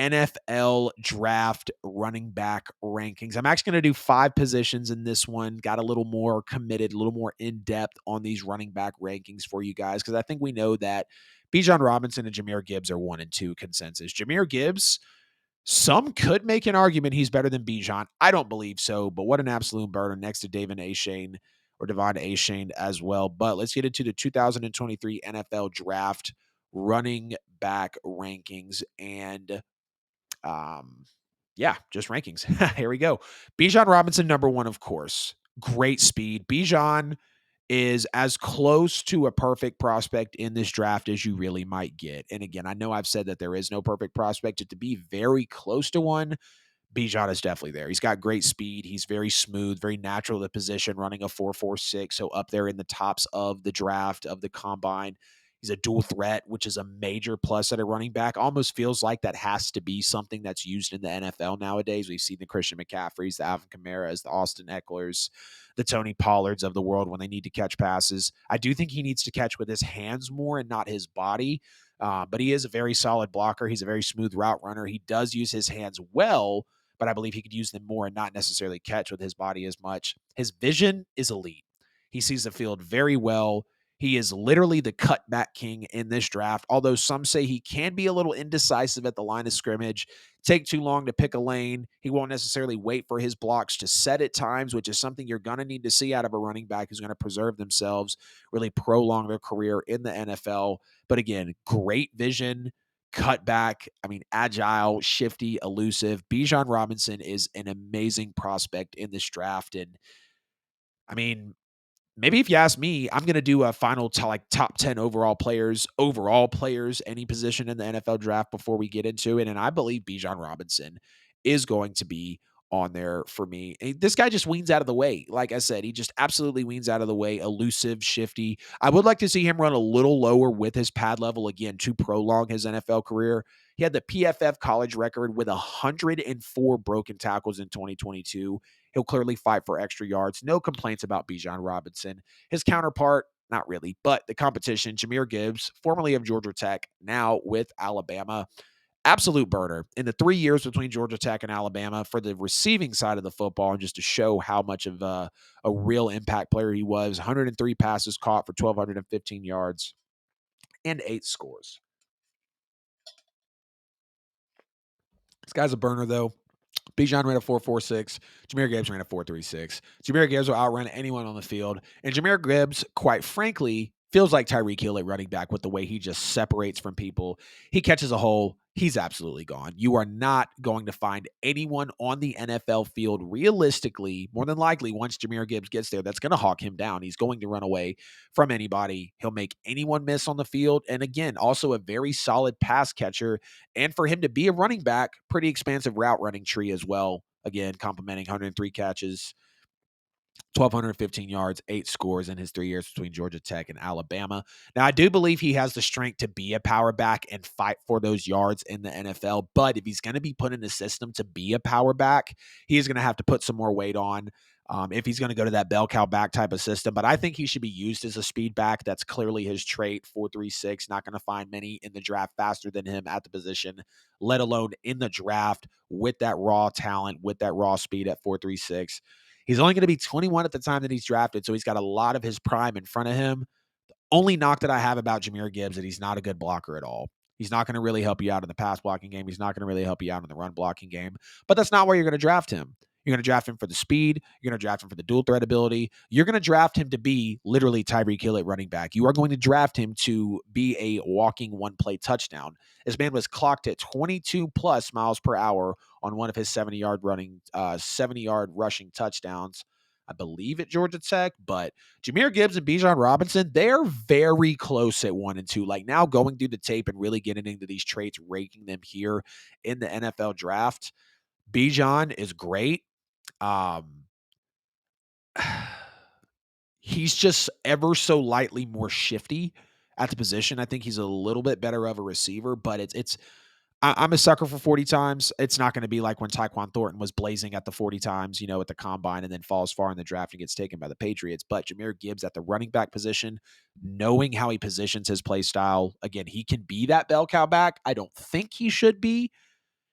NFL draft running back rankings. I'm actually going to do 5 positions in this one. Got a little more committed, a little more in depth on these running back rankings for you guys because I think we know that Bijan Robinson and Jahmyr Gibbs are 1 and 2 consensus. Jahmyr Gibbs, some could make an argument he's better than Bijan. I don't believe so, but what an absolute burner next to Devon Achane or Devon Achane as well. But let's get into the 2023 NFL draft running back rankings and yeah, just rankings. Here we go. Bijan Robinson, number 1, of course. Great speed. Bijan is as close to a perfect prospect in this draft as you really might get. And again, I know I've said that there is no perfect prospect, but to be very close to one, Bijan is definitely there. He's got great speed. He's very smooth, very natural to the position, running a 4.46, so up there in the tops of the draft, of the combine. He's a dual threat, which is a major plus at a running back. Almost feels like that has to be something that's used in the NFL nowadays. We've seen the Christian McCaffreys, the Alvin Kamara's, the Austin Ecklers, the Tony Pollards of the world when they need to catch passes. I do think he needs to catch with his hands more and not his body, but he is a very solid blocker. He's a very smooth route runner. He does use his hands well, but I believe he could use them more and not necessarily catch with his body as much. His vision is elite. He sees the field very well. He is literally the cutback king in this draft, although some say he can be a little indecisive at the line of scrimmage, take too long to pick a lane. He won't necessarily wait for his blocks to set at times, which is something you're going to need to see out of a running back who's going to preserve themselves, really prolong their career in the NFL. But again, great vision, cutback, agile, shifty, elusive. Bijan Robinson is an amazing prospect in this draft. And maybe if you ask me, I'm going to do a final top 10 overall players, any position in the NFL draft before we get into it. And I believe Bijan Robinson is going to be on there for me. And this guy just weans out of the way. Like I said, he just absolutely weans out of the way, elusive, shifty. I would like to see him run a little lower with his pad level again to prolong his NFL career. He had the PFF college record with 104 broken tackles in 2022. He'll clearly fight for extra yards. No complaints about Bijan Robinson. His counterpart, not really, but the competition, Jahmyr Gibbs, formerly of Georgia Tech, now with Alabama. Absolute burner. In the 3 years between Georgia Tech and Alabama for the receiving side of the football, and just to show how much of a real impact player he was, 103 passes caught for 1,215 yards and 8 scores. This guy's a burner, though. Bijan ran a 4.46. Jahmyr Gibbs ran a 4.36. Jahmyr Gibbs will outrun anyone on the field. And Jahmyr Gibbs, quite frankly, feels like Tyreek Hill at running back with the way he just separates from people. He catches a hole. He's absolutely gone. You are not going to find anyone on the NFL field realistically, more than likely, once Jahmyr Gibbs gets there, that's going to hawk him down. He's going to run away from anybody. He'll make anyone miss on the field. And again, also a very solid pass catcher. And for him to be a running back, pretty expansive route running tree as well. Again, complimenting 103 catches, 1,215 yards, 8 scores in his 3 years between Georgia Tech and Alabama. Now, I do believe he has the strength to be a power back and fight for those yards in the NFL. But if he's going to be put in the system to be a power back, he is going to have to put some more weight on if he's going to go to that bell cow back type of system. But I think he should be used as a speed back. That's clearly his trait, 4.36. Not going to find many in the draft faster than him at the position, let alone in the draft with that raw talent, with that raw speed at 4.36. He's only going to be 21 at the time that he's drafted, so he's got a lot of his prime in front of him. The only knock that I have about Jahmyr Gibbs is that he's not a good blocker at all. He's not going to really help you out in the pass blocking game. He's not going to really help you out in the run blocking game. But that's not where you're going to draft him. You're going to draft him for the speed. You're going to draft him for the dual threat ability. You're going to draft him to be literally Tyreek Hill at running back. You are going to draft him to be a walking one-play touchdown. This man was clocked at 22 plus miles per hour on one of his 70-yard rushing touchdowns, I believe, at Georgia Tech. But Jahmyr Gibbs and Bijan Robinson, they're very close at 1 and 2. Like, now going through the tape and really getting into these traits, ranking them here in the NFL draft, Bijan is great. He's just ever so lightly more shifty at the position. I think he's a little bit better of a receiver, but I'm a sucker for 40 times. It's not going to be like when Tyquan Thornton was blazing at the 40 times, at the combine, and then falls far in the draft and gets taken by the Patriots. But Jahmyr Gibbs at the running back position, knowing how he positions his play style, again, he can be that bell cow back. I don't think he should be.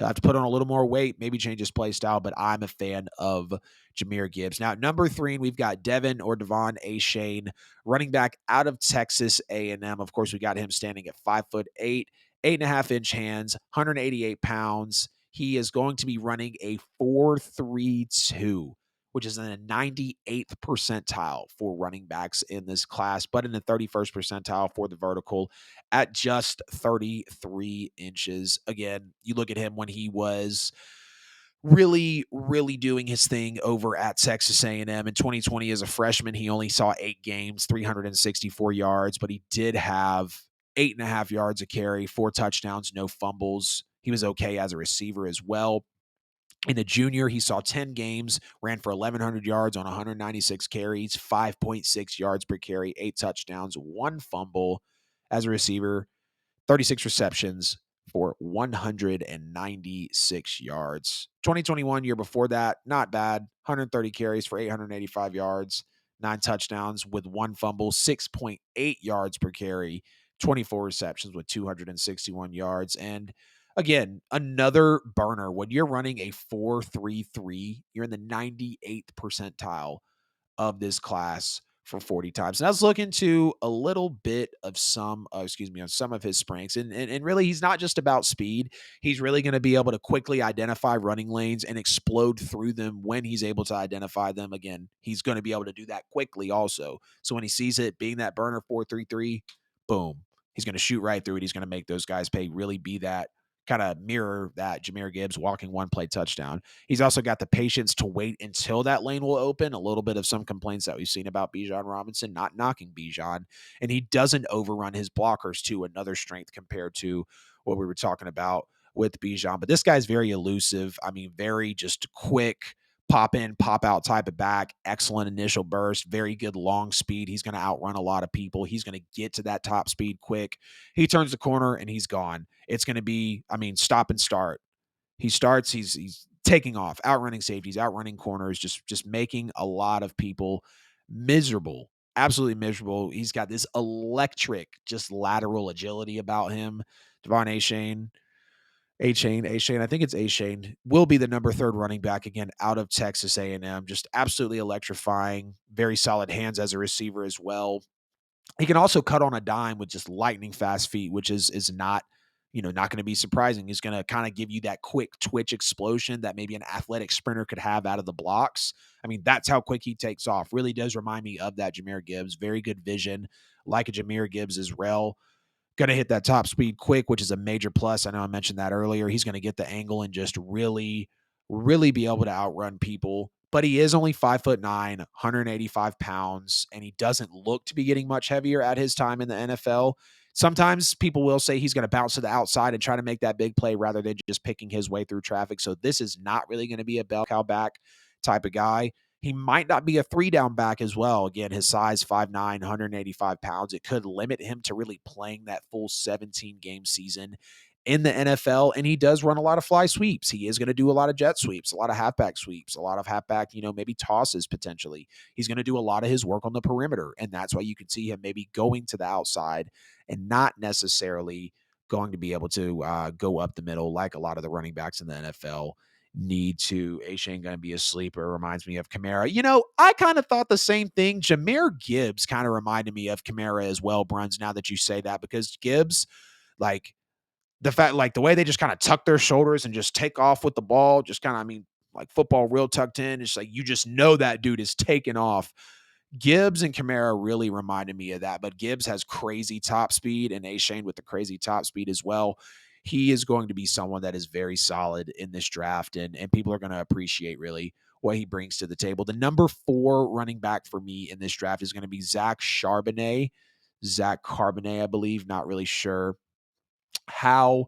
He'll have to put on a little more weight, maybe change his play style, but I'm a fan of Jahmyr Gibbs. Now, number 3, we've got Devon Achane, running back out of Texas A&M. Of course, we got him standing at 5'8", 8.5-inch hands, 188 pounds. He is going to be running a 4.32, which is in the 98th percentile for running backs in this class, but in the 31st percentile for the vertical at just 33 inches. Again, you look at him when he was really doing his thing over at Texas A&M in 2020 as a freshman. He only saw 8 games, 364 yards, but he did have 8.5 yards a carry, 4 touchdowns, no fumbles. He was okay as a receiver as well. In a junior, he saw 10 games, ran for 1,100 yards on 196 carries, 5.6 yards per carry, 8 touchdowns, 1 fumble as a receiver, 36 receptions for 196 yards. 2021, year before that, not bad. 130 carries for 885 yards, 9 touchdowns with 1 fumble, 6.8 yards per carry, 24 receptions with 261 yards. And again, another burner. When you're running a 4.33, you're in the 98th percentile of this class for 40 times. And I was looking to a little bit of on some of his strengths. And really, he's not just about speed. He's really going to be able to quickly identify running lanes and explode through them when he's able to identify them. Again, he's going to be able to do that quickly also. So when he sees it being that burner 4.33, boom, he's going to shoot right through it. He's going to make those guys pay, really be that kind of mirror that Jahmyr Gibbs walking 1-play touchdown. He's also got the patience to wait until that lane will open. A little bit of some complaints that we've seen about Bijan Robinson, not knocking Bijan. And he doesn't overrun his blockers, too. Another strength compared to what we were talking about with Bijan. But this guy's very elusive. I mean, very just quick, pop in, pop out type of back. Excellent initial burst. Very good long speed. He's going to outrun a lot of people. He's going to get to that top speed quick. He turns the corner and he's gone. It's going to be, stop and start. He starts, he's taking off, outrunning safeties, outrunning corners, just making a lot of people miserable, absolutely miserable. He's got this electric, just lateral agility about him. Devon Achane, I think it's Achane, will be the number 3 running back again out of Texas A&M. Just absolutely electrifying, very solid hands as a receiver as well. He can also cut on a dime with just lightning fast feet, which is not, not going to be surprising. He's going to kind of give you that quick twitch explosion that maybe an athletic sprinter could have out of the blocks. I mean, that's how quick he takes off. Really does remind me of that Jahmyr Gibbs. Very good vision, like a Jahmyr Gibbs as well. Going to hit that top speed quick, which is a major plus. I know I mentioned that earlier. He's going to get the angle and just really be able to outrun people. But he is only 5'9", 185 pounds, and he doesn't look to be getting much heavier at his time in the NFL. Sometimes people will say he's going to bounce to the outside and try to make that big play rather than just picking his way through traffic. So this is not really going to be a bell cow back type of guy. He might not be a 3-down back as well. Again, his size, 5'9", 185 pounds. It could limit him to really playing that full 17-game season in the NFL, and he does run a lot of fly sweeps. He is going to do a lot of jet sweeps, a lot of halfback sweeps, a lot of halfback, maybe tosses potentially. He's going to do a lot of his work on the perimeter, and that's why you can see him maybe going to the outside and not necessarily going to be able to go up the middle like a lot of the running backs in the NFL need to. Achane going to be a sleeper. Reminds me of Kamara. I kind of thought the same thing. Jahmyr Gibbs kind of reminded me of Kamara as well, Bruns, now that you say that, because Gibbs, like, the way they just kind of tuck their shoulders and just take off with the ball, just kind of, like football real tucked in. It's like, you just know that dude is taking off. Gibbs and Kamara really reminded me of that, but Gibbs has crazy top speed, and Achane with the crazy top speed as well. He is going to be someone that is very solid in this draft, and people are going to appreciate really what he brings to the table. The number 4 running back for me in this draft is going to be Zach Charbonnet, I believe, not really sure how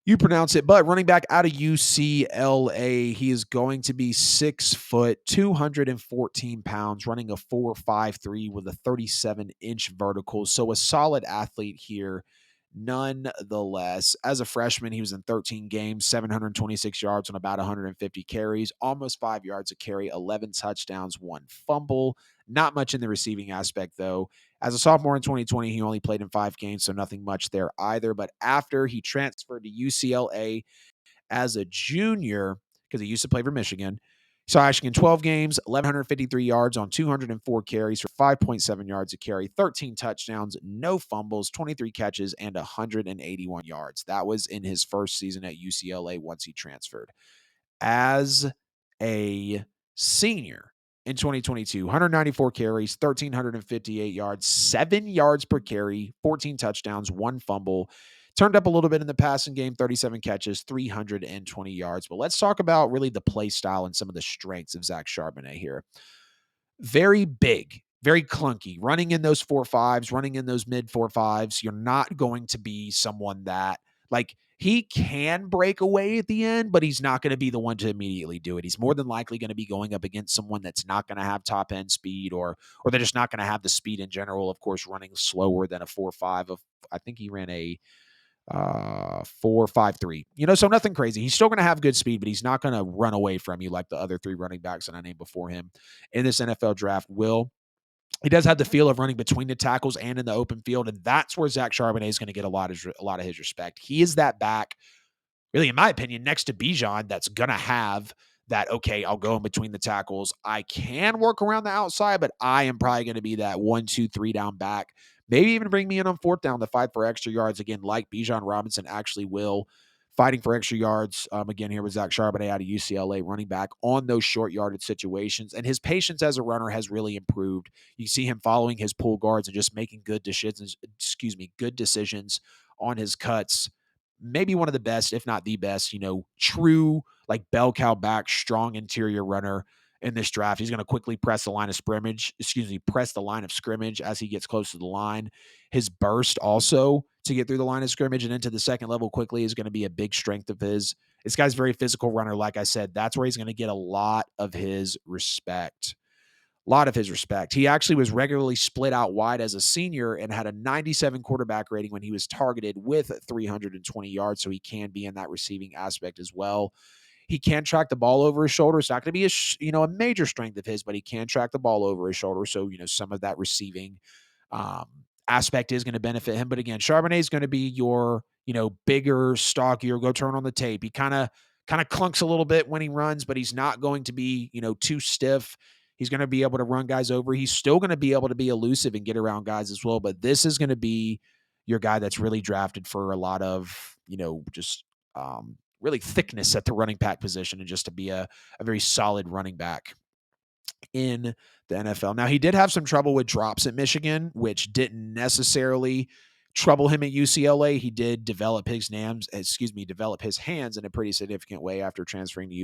you pronounce it, but running back out of UCLA. He is going to be 6 foot, 214 pounds, running a 4.53 with a 37-inch vertical. So a solid athlete here, nonetheless. As a freshman, he was in 13 games, 726 yards on about 150 carries, almost 5 yards a carry, 11 touchdowns, 1 fumble. Not much in the receiving aspect, though. As a sophomore in 2020, he only played in 5 games, so nothing much there either. But after he transferred to UCLA As a junior, because he used to play for Michigan, he saw action in 12 games, 1,153 yards on 204 carries for 5.7 yards a carry, 13 touchdowns, no fumbles, 23 catches, and 181 yards. That was in his first season at UCLA once he transferred. As a senior in 2022, 194 carries, 1,358 yards, 7 yards per carry, 14 touchdowns, one fumble. Turned up a little bit in the passing game, 37 catches, 320 yards. But let's talk about really the play style and some of the strengths of Zach Charbonnet here. Very big, very clunky, running in those 4.5s, running in those mid 4.5s. You're not going to be someone that, like, he can break away at the end, but he's not going to be the one to immediately do it. He's more than likely going to be going up against someone that's not going to have top end speed, or they're just not going to have the speed in general. Of course, running slower than a 4.5 of, I think he ran a 4.53. So nothing crazy. He's still going to have good speed, but he's not going to run away from you like the other three running backs that I named before him in this NFL draft will. He does have the feel of running between the tackles and in the open field, and that's where Zach Charbonnet is going to get a lot of his respect. He is that back, really, in my opinion, next to Bijan, that's going to have that, okay, I'll go in between the tackles. I can work around the outside, but I am probably going to be that 1, 2, 3 down back. Maybe even bring me in on fourth down to fight for extra yards. Again, like Bijan Robinson actually will, fighting for extra yards. Again, here with Zach Charbonnet out of UCLA, running back on those short yardage situations. And his patience as a runner has really improved. You see him following his pull guards and just making good decisions on his cuts. Maybe one of the best, if not the best, true like bell cow back, strong interior runner in this draft. He's going to quickly press the line of scrimmage, as he gets close to the line. His burst also to get through the line of scrimmage and into the second level quickly is going to be a big strength of his. This guy's very physical runner. Like I said, that's where he's going to get a lot of his respect. He actually was regularly split out wide as a senior and had a 97 quarterback rating when he was targeted with 320 yards, so he can be in that receiving aspect as well. He can track the ball over his shoulder. It's not going to be a major strength of his, but he can track the ball over his shoulder. So, some of that receiving aspect is going to benefit him. But again, Charbonnet is going to be your, bigger, stockier, go turn on the tape. He kind of clunks a little bit when he runs, but he's not going to be, too stiff. He's going to be able to run guys over. He's still going to be able to be elusive and get around guys as well. But this is going to be your guy that's really drafted for a lot of, just really thickness at the running back position and just to be a very solid running back in the NFL. Now, he did have some trouble with drops at Michigan, which didn't necessarily trouble him at UCLA. He did develop his hands in a pretty significant way after transferring to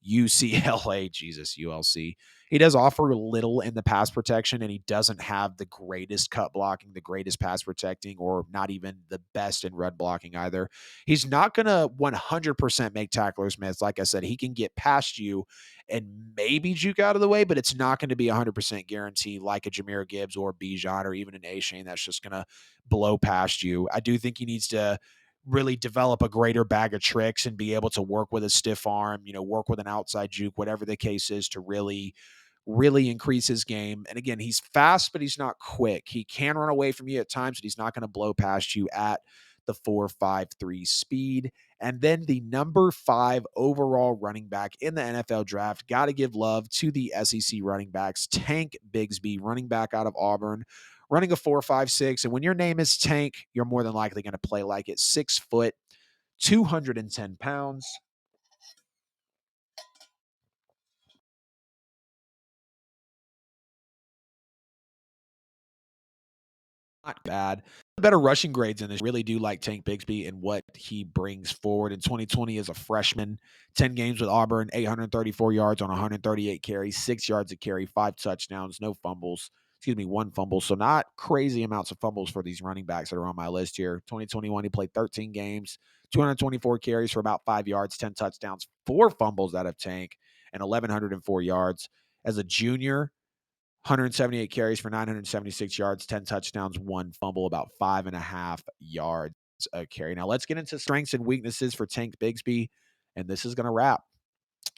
UCLA, ULC. He does offer little in the pass protection, and he doesn't have the greatest cut blocking, the greatest pass protecting, or not even the best in run blocking either. He's not going to 100% make tacklers miss. Like I said, he can get past you and maybe juke out of the way, but it's not going to be 100% guarantee like a Jahmyr Gibbs or Bijan or even an Achane that's just going to blow past you. I do think he needs to really develop a greater bag of tricks and be able to work with a stiff arm, work with an outside juke, whatever the case is, to really increase his game. And again, he's fast, but he's not quick. He can run away from you at times, but he's not going to blow past you at the 4.53 speed. And then the number 5 overall running back in the NFL draft. Got to give love to the SEC running backs. Tank Bigsby, running back out of Auburn, running a 4.56. And when your name is Tank, you're more than likely going to play like it. 6 foot, 210 pounds. Not bad. Better rushing grades in this. Really do like Tank Bigsby and what he brings forward. In 2020 as a freshman, 10 games with Auburn, 834 yards on 138 carries, 6 yards a carry, 5 touchdowns, no fumbles. 1 fumble. So not crazy amounts of fumbles for these running backs that are on my list here. 2021, he played 13 games, 224 carries for about 5 yards, 10 touchdowns, 4 fumbles out of Tank, and 1,104 yards. As a junior, 178 carries for 976 yards, 10 touchdowns, 1 fumble, about 5.5 yards a carry. Now let's get into strengths and weaknesses for Tank Bigsby, and this is going to wrap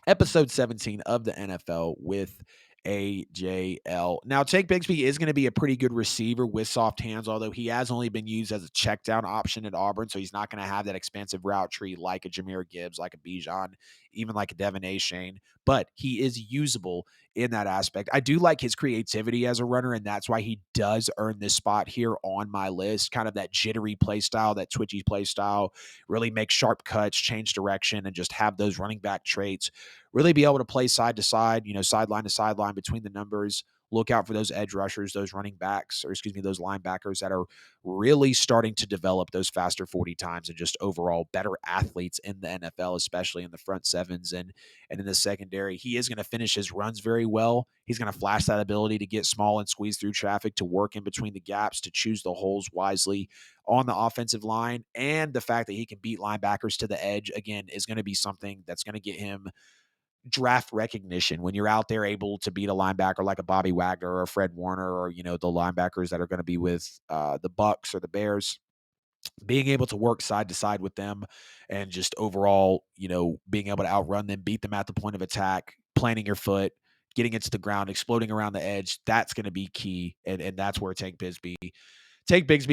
episode 17 of the NFL with AJL. Now, Tank Bigsby is going to be a pretty good receiver with soft hands, although he has only been used as a check down option at Auburn, so he's not going to have that expansive route tree like a Jahmyr Gibbs, like a Bijan, even like a Devon Achane, but he is usable in that aspect. I do like his creativity as a runner, and that's why he does earn this spot here on my list. Kind of that jittery play style, that twitchy play style, really make sharp cuts, change direction, and just have those running back traits. Really be able to play side to side, sideline to sideline between the numbers. Look out for those edge rushers, those running backs, or excuse me, those linebackers that are really starting to develop those faster 40 times and just overall better athletes in the NFL, especially in the front sevens and in the secondary. He is going to finish his runs very well. He's going to flash that ability to get small and squeeze through traffic, to work in between the gaps, to choose the holes wisely on the offensive line. And the fact that he can beat linebackers to the edge, again, is going to be something that's going to get him draft recognition when you're out there able to beat a linebacker like a Bobby Wagner or a Fred Warner, or the linebackers that are going to be with the Bucks or the Bears. Being able to work side to side with them and just overall, being able to outrun them, beat them at the point of attack, planting your foot, getting it to the ground, exploding around the edge, that's going to be key. And that's where Tank Bigsby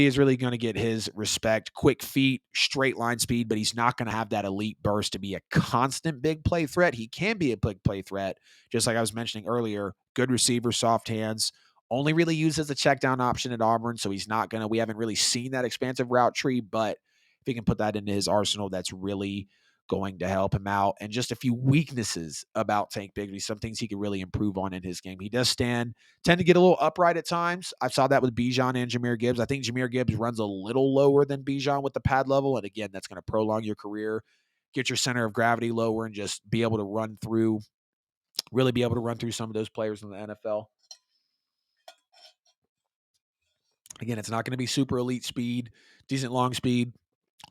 is really going to get his respect. Quick feet, straight line speed, but he's not going to have that elite burst to be a constant big play threat. He can be a big play threat, just like I was mentioning earlier. Good receiver, soft hands, only really used as a check down option at Auburn, so we haven't really seen that expansive route tree, but if he can put that into his arsenal, that's really going to help him out. And just a few weaknesses about Tank Bigsby, some things he could really improve on in his game. He does tend to get a little upright at times. I saw that with Bijan and Jahmyr Gibbs. I think Jahmyr Gibbs runs a little lower than Bijan with the pad level, and again, that's going to prolong your career, get your center of gravity lower, and just be able to really be able to run through some of those players in the NFL. Again, it's not going to be super elite speed, decent long speed,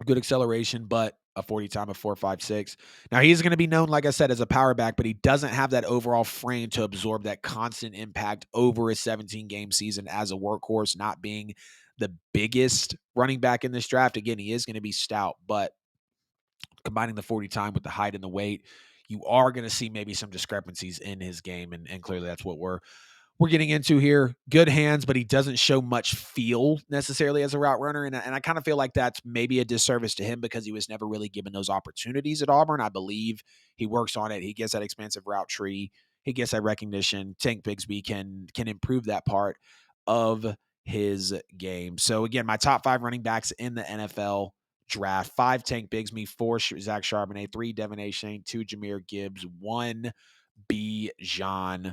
good acceleration, but a 40 time of 4.56. Now, he's going to be known, like I said, as a power back, but he doesn't have that overall frame to absorb that constant impact over a 17-game season as a workhorse, not being the biggest running back in this draft. Again, he is going to be stout, but combining the 40 time with the height and the weight, you are going to see maybe some discrepancies in his game, and clearly that's what we're getting into here. Good hands, but he doesn't show much feel necessarily as a route runner. And I kind of feel like that's maybe a disservice to him because he was never really given those opportunities at Auburn. I believe he works on it. He gets that expansive route tree. He gets that recognition. Tank Bigsby can improve that part of his game. So again, my top 5 running backs in the NFL draft: 5 Tank Bigsby, 4 Zach Charbonnet, 3 Devon Achane, 2 Jahmyr Gibbs, 1 Bijan